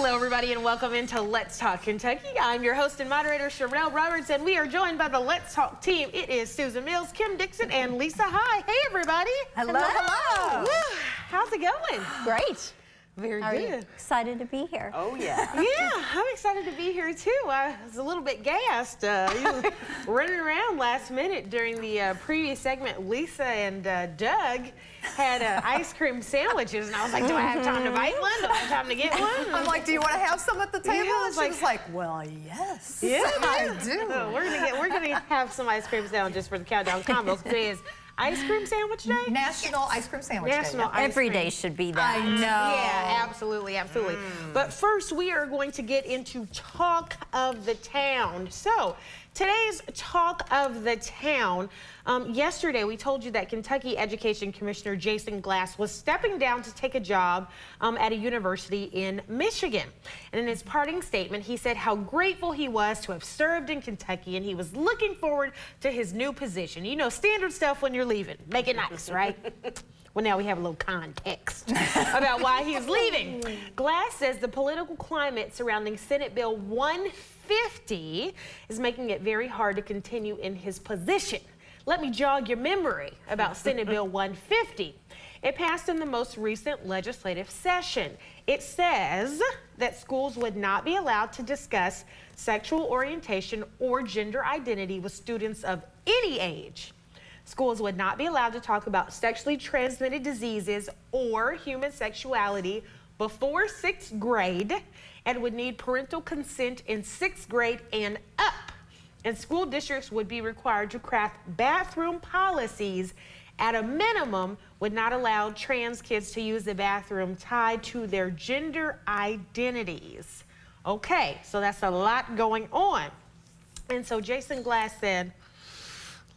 Hello, everybody, and welcome into Let's Talk Kentucky. I'm your host and moderator, Sherelle Roberts, and we are joined by the Let's Talk team. It is Susan Mills, Kim Dixon, and Lisa High. Hey, everybody. Hello. Hello. Woo. How's it going? Great. Very Are good. you excited to be here? Oh, yeah. Yeah, I'm excited to be here, too. I was a little bit gassed. Running around last minute during the previous segment. Lisa and Doug had ice cream sandwiches, and I was like, do I have time to bite one? Do I have time to get one? I'm like, do you want to have some at the table? Yeah, And she was like, well, yes. Yeah, I do. So we're gonna have some ice cream sandwiches for the Countdown Combos. Today is Ice Cream Sandwich Day? National Ice Cream Sandwich Day. National Ice Every Cream. day should be that. I know. Yeah, absolutely, absolutely. But first, we are going to get into Talk of the Town. So, today's Talk of the Town. Yesterday, we told you that Kentucky Education Commissioner Jason Glass was stepping down to take a job at a university in Michigan. And in his parting statement, he said how grateful he was to have served in Kentucky, and he was looking forward to his new position. You know, standard stuff when you're leaving. Make it nice, right? Well, now we have a little context about why he is leaving. Glass says the political climate surrounding Senate Bill 150 is making it very hard to continue in his position. Let me jog your memory about Senate Bill 150. It passed in the most recent legislative session. It says that schools would not be allowed to discuss sexual orientation or gender identity with students of any age. Schools would not be allowed to talk about sexually transmitted diseases or human sexuality before 6th grade and would need parental consent in 6th grade and up. And school districts would be required to craft bathroom policies. At a minimum, would not allow trans kids to use the bathroom tied to their gender identities. Okay, so that's a lot going on. And so Jason Glass said,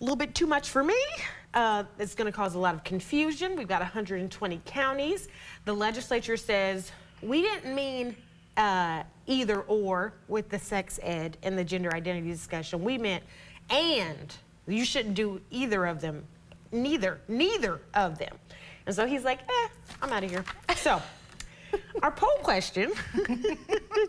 a little bit too much for me. It's going to cause a lot of confusion. We've got 120 counties. The legislature says we didn't mean either or with the sex ed and the gender identity discussion. We meant and. You shouldn't do either of them. Neither of them. And so he's like, I'm out of here. So our poll question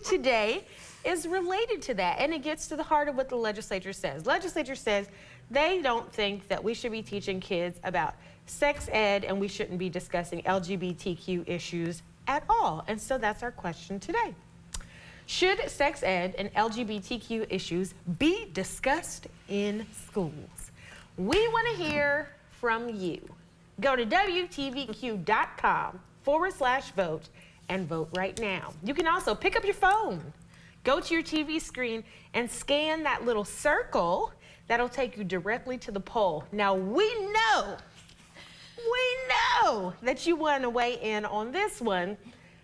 today is related to that, and it gets to the heart of what the legislature says. Legislature says they don't think that we should be teaching kids about sex ed, and we shouldn't be discussing LGBTQ issues at all. And so that's our question today. Should sex ed and LGBTQ issues be discussed in schools? We want to hear from you. Go to WTVQ.com/vote and vote right now. You can also pick up your phone, go to your TV screen, and scan that little circle. That'll take you directly to the poll. Now, we know that you want to weigh in on this one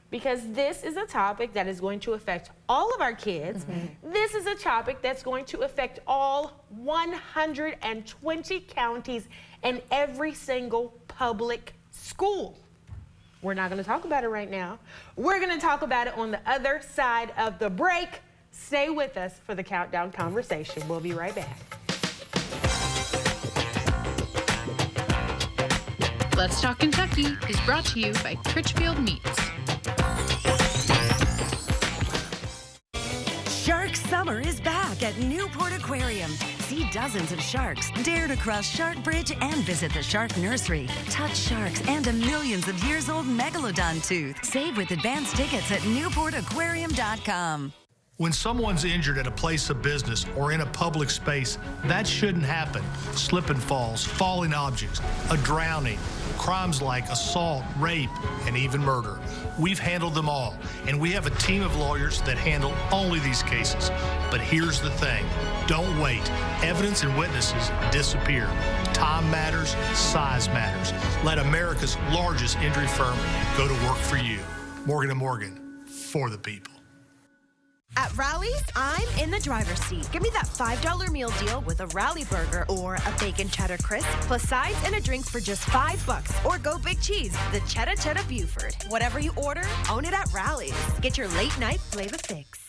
because this is a topic that is going to affect all of our kids. This is a topic that's going to affect all 120 counties and every single public school. We're not going to talk about it right now. We're going to talk about it on the other side of the break. Stay with us for the Countdown Conversation. We'll be right back. Let's Talk Kentucky is brought to you by Critchfield Meats. Shark Summer is back at Newport Aquarium. See dozens of sharks, dare to cross Shark Bridge, and visit the Shark Nursery. Touch sharks and a millions of years old megalodon tooth. Save with advanced tickets at NewportAquarium.com. When someone's injured at a place of business or in a public space, that shouldn't happen. Slip and falls, falling objects, a drowning, crimes like assault, rape, and even murder. We've handled them all, and we have a team of lawyers that handle only these cases. But here's the thing, don't wait. Evidence and witnesses disappear. Time matters, size matters. Let America's largest injury firm go to work for you. Morgan & Morgan, for the people. At Rally's, I'm in the driver's seat. Give me that $5 meal deal with a Rally burger or a bacon cheddar crisp, plus sides and a drink for just $5. Or go big cheese, the Cheddar Buford. Whatever you order, own it at Rally's. Get your late night flavor fix.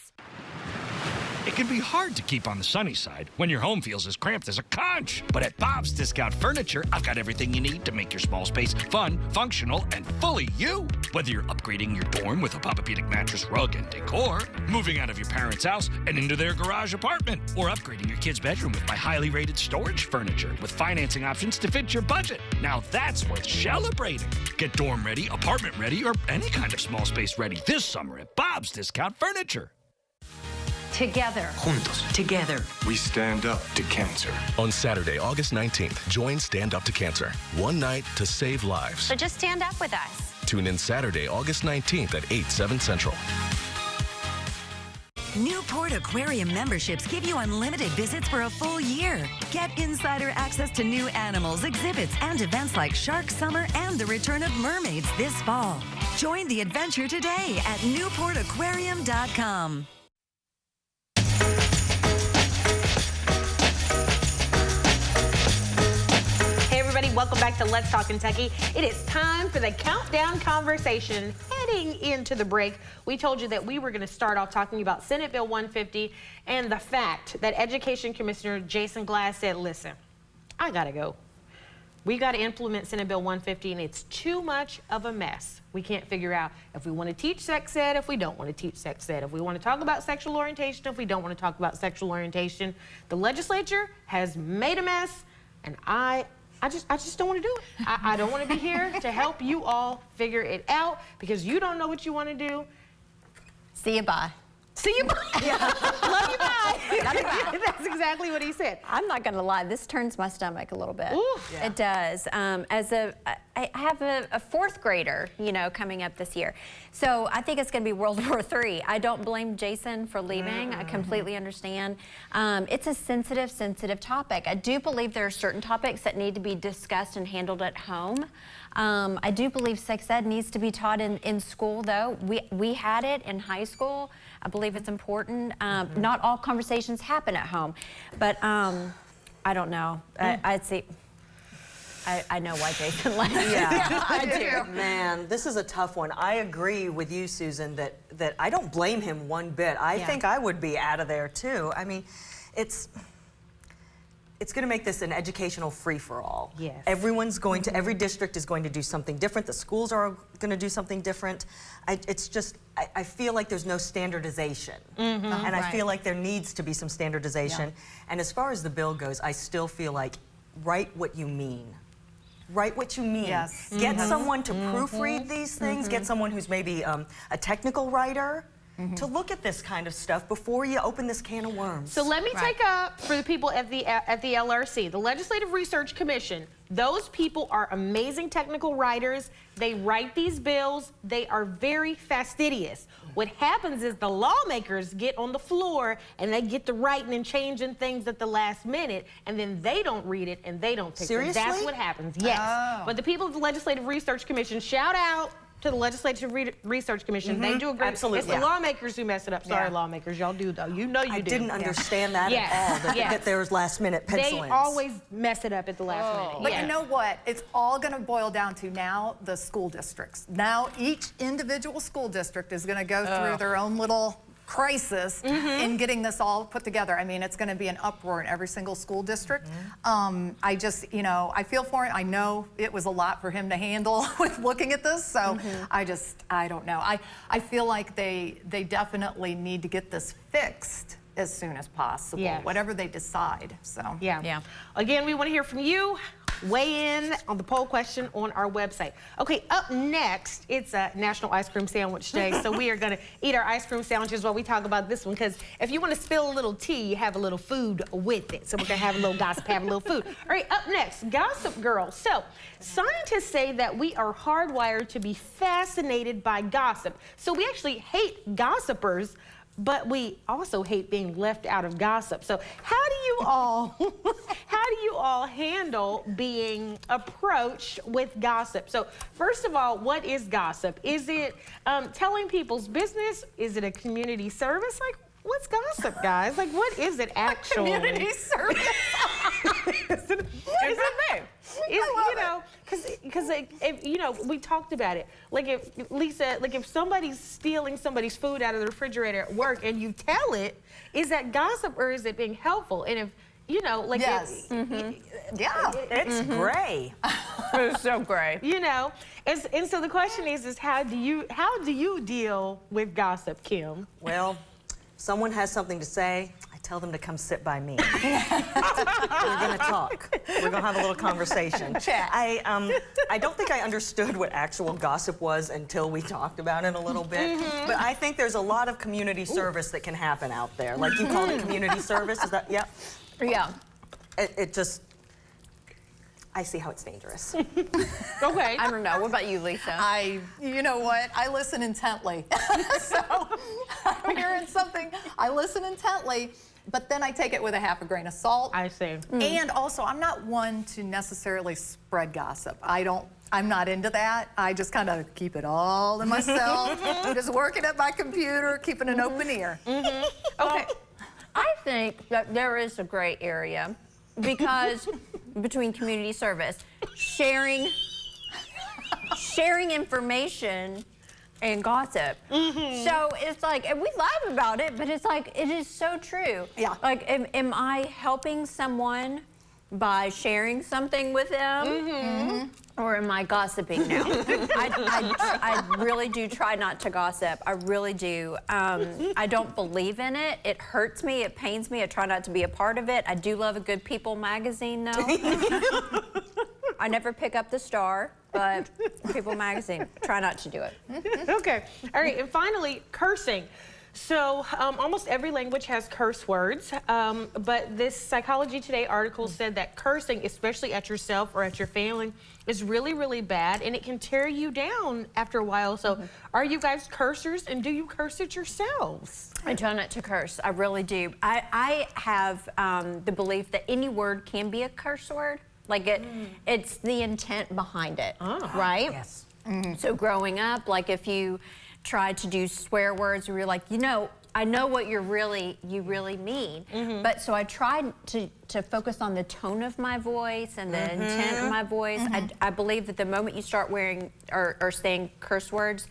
It can be hard to keep on the sunny side when your home feels as cramped as a conch. But at Bob's Discount Furniture, I've got everything you need to make your small space fun, functional, and fully you. Whether you're upgrading your dorm with a Papa-Pedic mattress, rug, and decor, moving out of your parents' house and into their garage apartment, or upgrading your kid's bedroom with my highly rated storage furniture with financing options to fit your budget. Now that's worth celebrating. Get dorm ready, apartment ready, or any kind of small space ready this summer at Bob's Discount Furniture. Together. Juntos. Together. We stand up to cancer. On Saturday, August 19th, join Stand Up to Cancer. One night to save lives. So just stand up with us. Tune in Saturday, August 19th at 8, 7 Central. Newport Aquarium memberships give you unlimited visits for a full year. Get insider access to new animals, exhibits, and events like Shark Summer and the return of mermaids this fall. Join the adventure today at newportaquarium.com. Welcome back to Let's Talk Kentucky. It is time for the countdown conversation. Heading into the break, we told you that we were going to start off talking about Senate Bill 150 and the fact that Education Commissioner Jason Glass said, listen, I got to go. We got to implement Senate Bill 150 and it's too much of a mess. We can't figure out if we want to teach sex ed, if we don't want to teach sex ed, if we want to talk about sexual orientation, if we don't want to talk about sexual orientation. The legislature has made a mess and I just don't want to do it. I don't want to be here to help you all figure it out because you don't know what you want to do. See you, bye. See you, bye. Yeah. Love you, bye. Love you, bye. That's exactly what he said. I'm not going to lie. This turns my stomach a little bit. Ooh. Yeah. It does. I have a fourth grader, coming up this year. So I think it's going to be World War III. I don't blame Jason for leaving. I completely understand. It's a sensitive topic. I do believe there are certain topics that need to be discussed and handled at home. I do believe sex ed needs to be taught in school, though. We had it in high school. I believe it's important. Not all conversations happen at home, but I don't know. I'd say. I know why Jason left. Yeah, I do. Man, this is a tough one. I agree with you, Susan, that I don't blame him one bit. I think I would be out of there too. I mean, it's going to make this an educational free-for-all. Yes. Everyone's going to, every district is going to do something different. The schools are going to do something different. I feel like there's no standardization. And I feel like there needs to be some standardization. Yeah. And as far as the bill goes, I still feel like write what you mean. Write what you mean. Yes. Get someone to proofread these things. Get someone who's maybe a technical writer to look at this kind of stuff before you open this can of worms. So let me take up for the people at the LRC, the Legislative Research Commission. Those people are amazing technical writers. They write these bills. They are very fastidious. What happens is the lawmakers get on the floor and they get to writing and changing things at the last minute, and then they don't read it and they don't fix it. Seriously? That's what happens. Yes. Oh. But the people of the Legislative Research Commission, shout out to the Legislative Research Commission. They do a great. Absolutely. It's the lawmakers who mess it up. Sorry, lawmakers. Y'all do, though. You know you I do. didn't understand that at all, that there's last-minute pencil-ins. They always mess it up at the last minute. But you know what? It's all going to boil down to now the school districts. Now each individual school district is going to go through their own little crisis in getting this all put together. I mean, it's going to be an uproar in every single school district. I just, I feel for him. I know it was a lot for him to handle with looking at this, so I don't know. I feel like they definitely need to get this fixed as soon as possible, whatever they decide. So yeah. Again, we want to hear from you. Weigh in on the poll question on our website. Okay, up next, it's a National Ice Cream Sandwich Day, so we are going to eat our ice cream sandwiches while we talk about this one, because if you want to spill a little tea, you have a little food with it. So we're going to have a little gossip, have a little food. All right, up next, Gossip Girl. So scientists say that we are hardwired to be fascinated by gossip. So we actually hate gossipers, but we also hate being left out of gossip. So how do you all handle being approached with gossip? So first of all, what is gossip? Is it telling people's business? Is it a community service? Like, what's gossip, guys? Like, what is it actually? community service. Is it there? Because we talked about it. Like if Lisa, if somebody's stealing somebody's food out of the refrigerator at work and you tell it, is that gossip or is it being helpful? And you know, like Yes. Yeah. It's gray. It's so great. you know, and so the question is how do you deal with gossip, Kim? Well, someone has something to say, I tell them to come sit by me. We're gonna talk. We're gonna have a little conversation. Chat. I don't think I understood what actual gossip was until we talked about it a little bit. But I think there's a lot of community service that can happen out there. Like you call it community service, is that, yeah? Yeah. It just, I see how it's dangerous. Okay. I don't know. What about you, Lisa? You know what? I listen intently. So I'm hearing something, I listen intently, but then I take it with a half a grain of salt. I see. And also, I'm not one to necessarily spread gossip. I'm not into that. I just kind of keep it all to myself, just working at my computer, keeping an open ear. Okay. I think that there is a gray area because between community service, sharing information and gossip. So it's like, and we laugh about it, but it's like, it is so true. Yeah. Like, am I helping someone by sharing something with them? Or am I gossiping now? I really do try not to gossip. I really do. I don't believe in it. It hurts me. It pains me. I try not to be a part of it. I do love a good People magazine, though. I never pick up the Star, but People magazine, try not to do it. Okay. All right. And finally, cursing. So almost every language has curse words, but this Psychology Today article said that cursing, especially at yourself or at your family, is really, really bad, and it can tear you down after a while. So are you guys cursers, and do you curse at yourselves? I try not to curse. I really do. I have the belief that any word can be a curse word. Like it's the intent behind it, right? Yes. So growing up, like if you tried to do swear words where you're like, you know, I know what you really mean. But so I tried to focus on the tone of my voice and the intent of my voice. I believe that the moment you start wearing or saying curse words,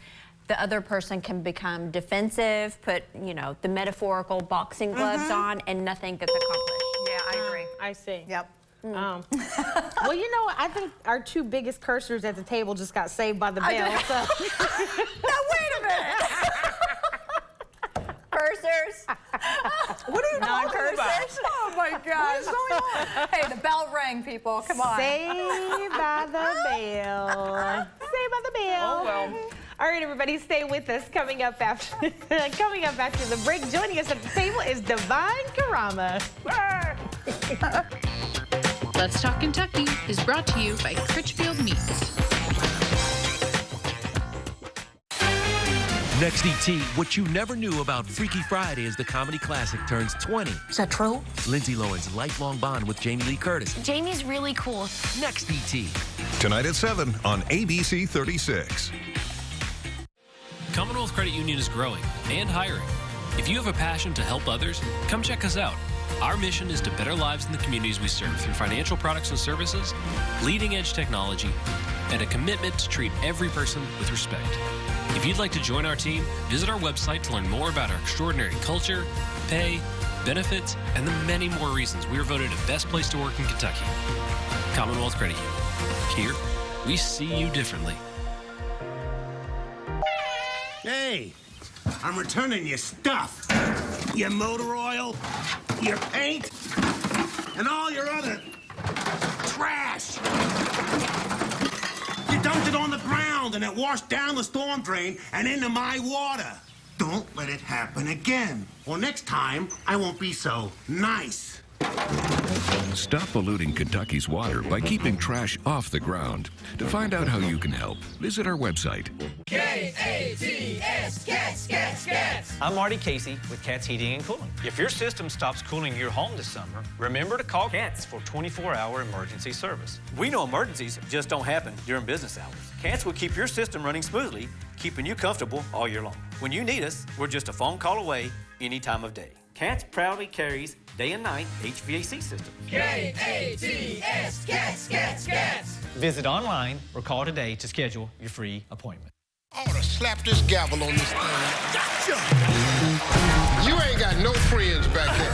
the other person can become defensive, put, you know, the metaphorical boxing gloves on, and nothing gets accomplished. Yeah, I agree. I see. Yep. Well, you know, I think our two biggest cursors at the table just got saved by the bell. So. Now, wait a minute. Cursors. What are you talking about? Oh, my gosh. What is going on? Hey, the bell rang, people. Come on. Saved by the bell. Saved by the bell. Oh, well. All right, everybody, stay with us. Coming up after the break, joining us at the table is Divine Karama. Let's Talk Kentucky is brought to you by Critchfield Meats. Next ET, what you never knew about Freaky Friday as the comedy classic turns 20. Is that true? Lindsay Lohan's lifelong bond with Jamie Lee Curtis. Jamie's really cool. Next ET. Tonight at 7 on ABC 36. Commonwealth Credit Union is growing and hiring. If you have a passion to help others, come check us out. Our mission is to better lives in the communities we serve through financial products and services, leading-edge technology, and a commitment to treat every person with respect. If you'd like to join our team, visit our website to learn more about our extraordinary culture, pay, benefits, and the many more reasons we are voted the best place to work in Kentucky. Commonwealth Credit Union. Here, we see you differently. Hey, I'm returning your stuff. Your motor oil, your paint, and all your other trash. You dumped it on the ground and it washed down the storm drain and into my water. Don't let it happen again. Or next time, I won't be so nice. Stop polluting Kentucky's water by keeping trash off the ground. To find out how you can help, visit our website. K-A-T-S, Cats, Cats, Cats. I'm Marty Casey with Cats Heating and Cooling. If your system stops cooling your home this summer, remember to call Cats for 24-hour emergency service. We know emergencies just don't happen during business hours. Cats will keep your system running smoothly, keeping you comfortable all year long. When you need us, we're just a phone call away any time of day. Cats proudly carries day and night HVAC systems. K-A-T-S, Cats, Cats, Cats. Visit online or call today to schedule your free appointment. I ought to slap this gavel on this thing. Gotcha! You ain't got no friends back there.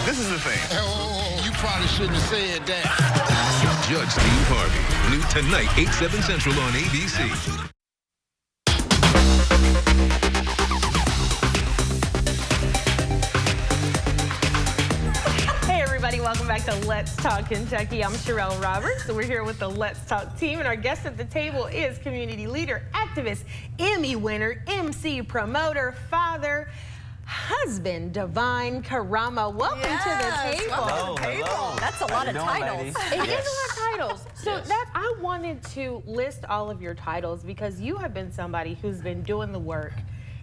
This is the thing. Oh, you probably shouldn't have said that. Judge Steve Harvey. New tonight, 8/7 Central on ABC. Hey everybody, welcome back to Let's Talk Kentucky. I'm Sherelle Roberts. We're here with the Let's Talk team, and our guest at the table is community leader, activist, Emmy winner, MC promoter, father, husband, Divine Karama. Welcome to the table. Welcome to the table. That's a lot of titles. It is a lot of titles. So that I wanted to list all of your titles because you have been somebody who's been doing the work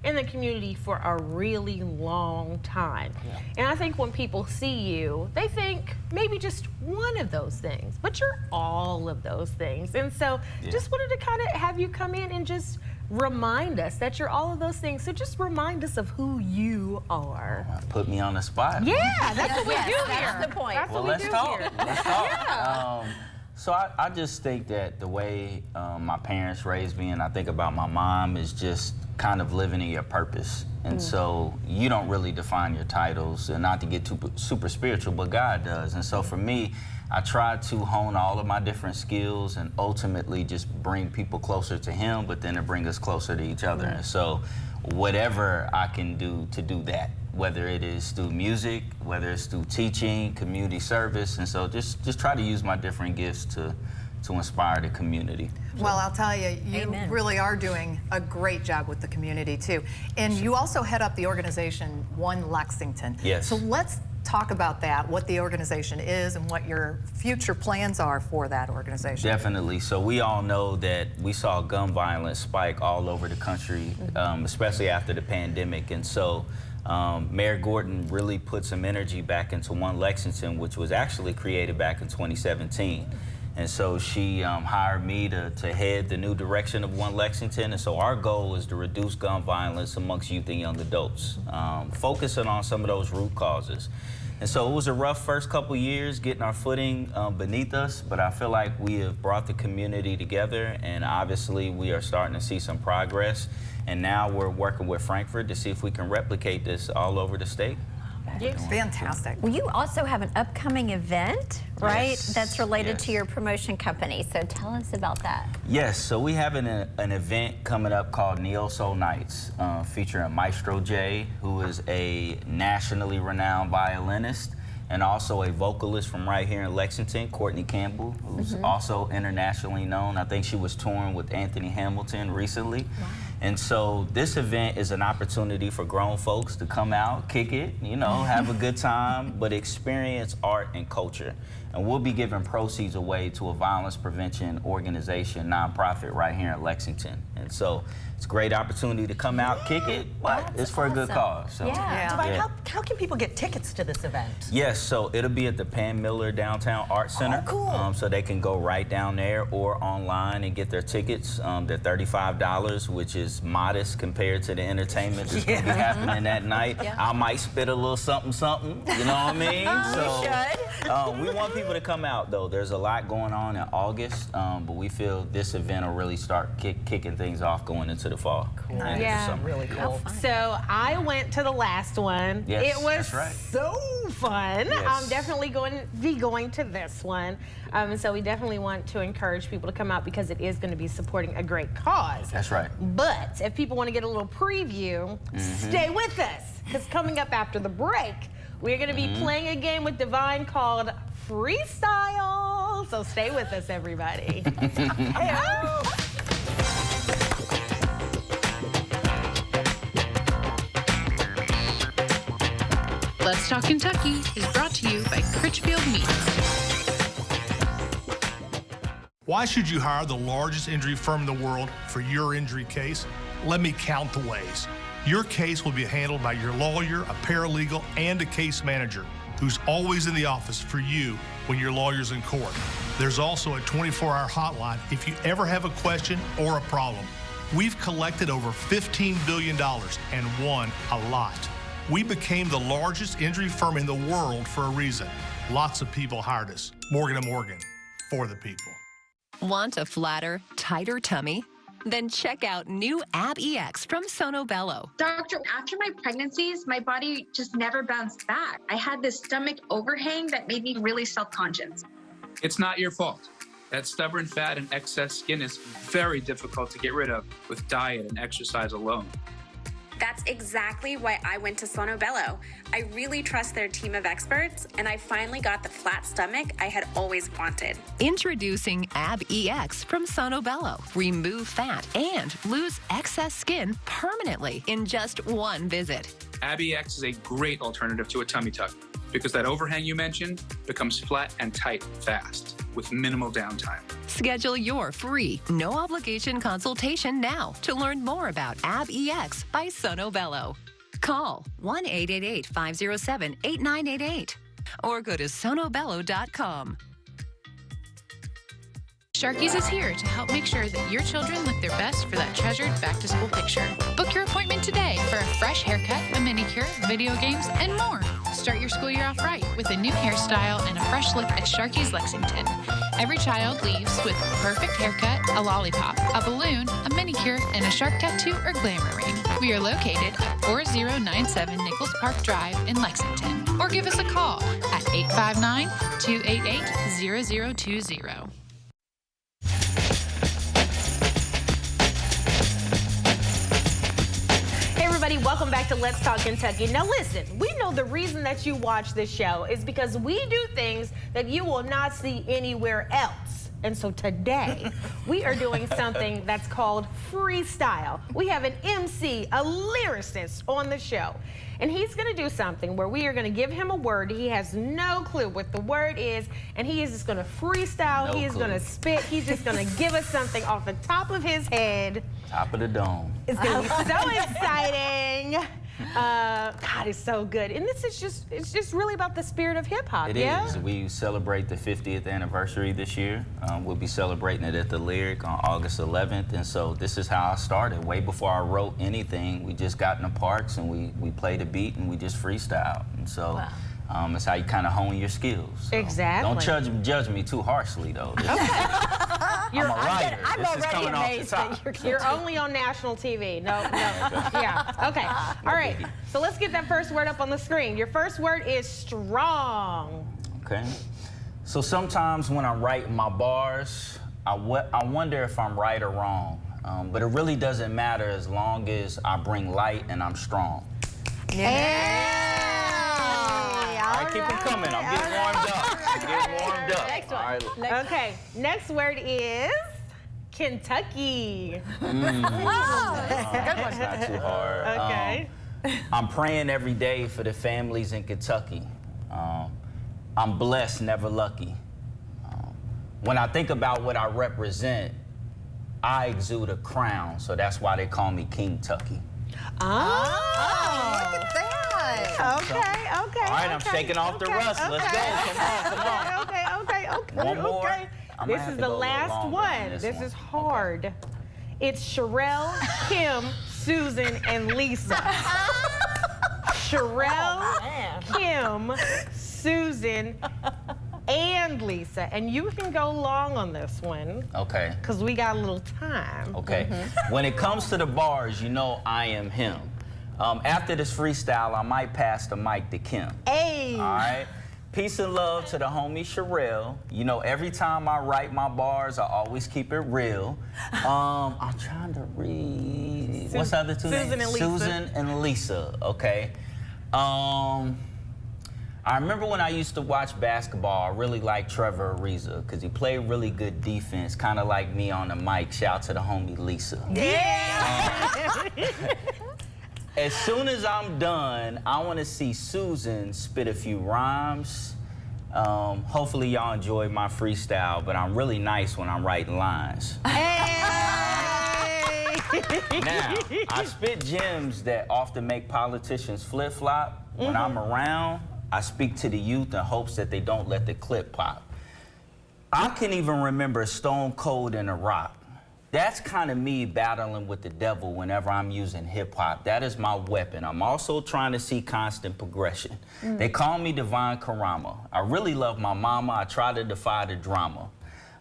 in the community for a really long time. Yeah. And I think when people see you, they think maybe just one of those things, but you're all of those things. And so just wanted to kind of have you come in and just remind us that you're all of those things. So just remind us of who you are. Put me on the spot. Yeah, that's what we do here. That's the point. That's well, what we do here. Let's talk. Yeah. So I just think that the way my parents raised me, and I think about my mom, is just kind of living in your purpose. And so you don't really define your titles, and not to get too super spiritual, but God does. And so for me, I try to hone all of my different skills and ultimately just bring people closer to Him, but then to bring us closer to each other. And so whatever I can do to do that, whether it is through music, whether it's through teaching, community service, and so just try to use my different gifts to inspire the community. Well, I'll tell you, you really are doing a great job with the community too. And you also head up the organization One Lexington. Yes. So let's talk about that, what the organization is and what your future plans are for that organization. Definitely. So we all know that we saw gun violence spike all over the country, especially after the pandemic. And so Mayor Gordon really put some energy back into One Lexington, which was actually created back in 2017. And so she hired me to head the new direction of One Lexington. And so our goal is to reduce gun violence amongst youth and young adults, focusing on some of those root causes. And so it was a rough first couple years getting our footing beneath us, but I feel like we have brought the community together, and obviously we are starting to see some progress. And now we're working with Frankfort to see if we can replicate this all over the state. Yes. Fantastic. Well, you also have an upcoming event, right? Yes. That's related to your promotion company. So tell us about that. Yes, so we have an event coming up called Neo Soul Nights, featuring Maestro J, who is a nationally renowned violinist and also a vocalist from right here in Lexington, Courtney Campbell, who's also internationally known. I think she was touring with Anthony Hamilton recently. Wow. And so this event is an opportunity for grown folks to come out, kick it, you know, have a good time, but experience art and culture. And we'll be giving proceeds away to a violence prevention organization, nonprofit right here in Lexington. And so it's a great opportunity to come out, kick it, but it's for a good cause. So, Divine, how can people get tickets to this event? Yes, so it'll be at the Pan Miller Downtown Arts Center. Oh, cool. So they can go right down there or online and get their tickets. They're $35, which is modest compared to the entertainment that's going to be happening that night. I might spit a little something, you know what I mean? So we want people to come out, though. There's a lot going on in August, but we feel this event will really start kicking things off going into the fall. Cool. Yeah. Something really cool. So I went to the last one. Yes, it was that's right. so fun. Yes. I'm definitely going to be going to this one. So we definitely want to encourage people to come out because it is going to be supporting a great cause. That's right. But if people want to get a little preview, stay with us, because coming up after the break, we're going to be playing a game with Divine called Freestyle. So stay with us, everybody. Let's Talk Kentucky is brought to you by Critchfield Meats. Why should you hire the largest injury firm in the world for your injury case? Let me count the ways. Your case will be handled by your lawyer, a paralegal, and a case manager who's always in the office for you when your lawyer's in court. There's also a 24-hour hotline if you ever have a question or a problem. We've collected over $15 billion and won a lot. We became the largest injury firm in the world for a reason. Lots of people hired us. Morgan & Morgan, for the people. Want a flatter, tighter tummy? Then check out new Ab EX from Sono Bello. Doctor, after my pregnancies, my body just never bounced back. I had this stomach overhang that made me really self-conscious. It's not your fault. That stubborn fat and excess skin is very difficult to get rid of with diet and exercise alone. That's exactly why I went to Sono Bello. I really trust their team of experts, and I finally got the flat stomach I had always wanted. Introducing Ab EX from Sono Bello. Remove fat and lose excess skin permanently in just one visit. Ab EX is a great alternative to a tummy tuck because that overhang you mentioned becomes flat and tight fast with minimal downtime. Schedule your free, no-obligation consultation now to learn more about Ab EX by Sono Bello. Call 1-888-507-8988 or go to sonobello.com. Sharky's is here to help make sure that your children look their best for that treasured back-to-school picture. Book your appointment today for a fresh haircut, a manicure, video games, and more. Start your school year off right with a new hairstyle and a fresh look at Sharky's Lexington. Every child leaves with a perfect haircut, a lollipop, a balloon, a manicure, and a shark tattoo or glamour ring. We are located at 4097 Nichols Park Drive in Lexington. Or give us a call at 859-288-0020. Welcome back to Let's Talk Kentucky. Now listen, we know the reason that you watch this show is because we do things that you will not see anywhere else. And so today, we are doing something that's called freestyle. We have an MC, a lyricist on the show. And he's gonna do something where we are gonna give him a word. He has no clue what the word is, and he is just gonna freestyle. He is gonna spit. He's just gonna give us something off the top of his head. Top of the dome. It's gonna be so exciting. God, it's so good. And this is it's just really about the spirit of hip hop, It is. We celebrate the 50th anniversary this year. We'll be celebrating it at the Lyric on August 11th. And so this is how I started. Way before I wrote anything, we just got in the parks and we played a beat and we just freestyled. And so it's how you kind of hone your skills. So exactly. Don't judge me too harshly, though. I'm a writer. I'm this is already coming amazed off the top. that you're only on national TV. No. Yeah. Okay. All right. So let's get that first word up on the screen. Your first word is strong. Okay. So sometimes when I'm writing my bars, I wonder if I'm right or wrong. But it really doesn't matter as long as I bring light and I'm strong. All right, keep them coming. I'm getting warmed up. Next one. Okay. Next word is Kentucky. Good one. It's not too hard. Okay. I'm praying every day for the families in Kentucky. I'm blessed, never lucky. When I think about what I represent, I exude a crown, so that's why they call me King Tucky. Oh, look at that. Okay. All right, I'm shaking off the rust. Let's go. Come on. Okay. One more. This is the last one. This is hard. It's Sherelle, Kim, Susan, and Lisa. Sherelle, Kim, Susan, and Lisa. And you can go long on this one. Okay. Because we got a little time. Okay. When it comes to the bars, you know I am him. After this freestyle, I might pass the mic to Kim. Hey. All right. Peace and love to the homie Sherelle. You know, every time I write my bars, I always keep it real. I'm trying to read. What's the other two names? Susan and Lisa. Susan and Lisa. Okay. I remember when I used to watch basketball, I really liked Trevor Ariza because he played really good defense, kind of like me on the mic. Shout out to the homie Lisa. Yeah. As soon as I'm done, I want to see Susan spit a few rhymes. Hopefully y'all enjoy my freestyle, but I'm really nice when I'm writing lines. Hey! Now, I spit gems that often make politicians flip-flop. When I'm around, I speak to the youth in hopes that they don't let the clip pop. I can even remember Stone Cold and The Rock. That's kind of me battling with the devil whenever I'm using hip-hop. That is my weapon. I'm also trying to see constant progression. They call me Divine Karama. I really love my mama. I try to defy the drama.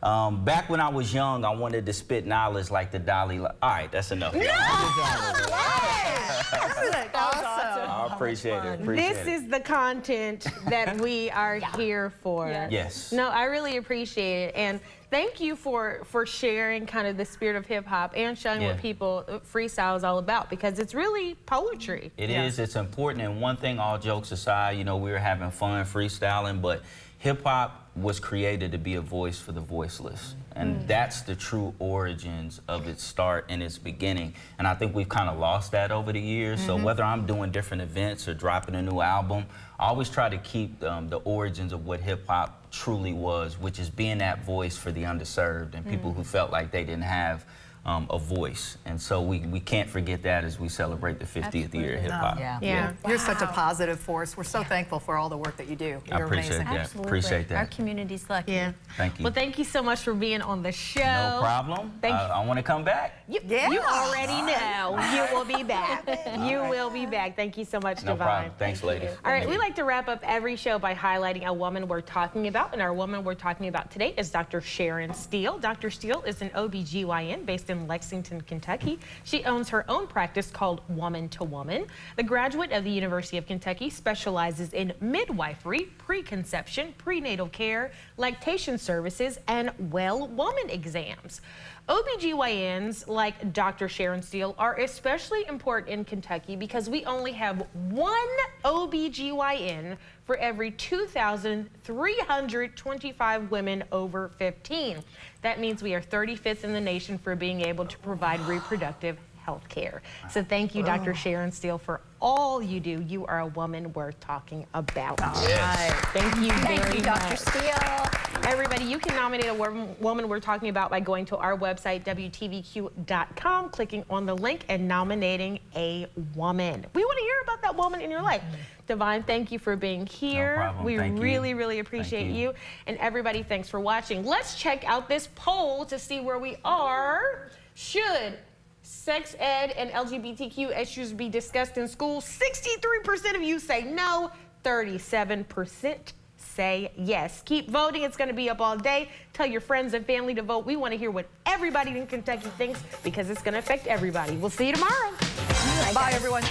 Back when I was young, I wanted to spit knowledge like the Dalai Lama. All right, that's enough. I appreciate it. This is the content that we are here for. Yes. No, I really appreciate it. And thank you for sharing kind of the spirit of hip hop and showing what people freestyle is all about, because it's really poetry. It is. It's important. And one thing, all jokes aside, you know, we were having fun freestyling, but hip hop was created to be a voice for the voiceless. And that's the true origins of its start and its beginning. And I think we've kind of lost that over the years. So whether I'm doing different events or dropping a new album, I always try to keep the origins of what hip hop truly was, which is being that voice for the underserved and people who felt like they didn't have a voice. And so we can't forget that as we celebrate the 50th year of hip hop. You're such a positive force. We're so thankful for all the work that you do. I You're appreciate amazing. that. Appreciate that. Our community's lucky. Thank you. Well, thank you so much for being on the show. No problem. Thank you. I want to come back. You already know you will be back. You will be back. Thank you so much, No Divine. problem. Thanks, ladies. All right, we like to wrap up every show by highlighting a woman we're talking about, and our woman we're talking about today is Dr. Sharon Steele. Dr. Steele is an OBGYN based in Lexington, Kentucky. She owns her own practice called Woman to Woman. The graduate of the University of Kentucky specializes in midwifery, preconception, prenatal care, lactation services, and well woman exams. OBGYNs like Dr. Sharon Steele are especially important in Kentucky because we only have one OBGYN for every 2,325 women over 15. That means we are 35th in the nation for being able to provide reproductive health care. So thank you, Dr. Sharon Steele, for all you do. You are a woman worth talking about. Thank you very much. Dr. Steele. Everybody, you can nominate a woman we're talking about by going to our website, WTVQ.com, clicking on the link and nominating a woman. We want to hear about that woman in your life. Divine, thank you for being here. No problem. We Thank you. really appreciate you. And everybody, thanks for watching. Let's check out this poll to see where we are. Should sex ed and LGBTQ issues be discussed in school? 63% of you say no, 37% say yes. Keep voting. It's going to be up all day. Tell your friends and family to vote. We want to hear what everybody in Kentucky thinks because it's going to affect everybody. We'll see you tomorrow. Bye, everyone.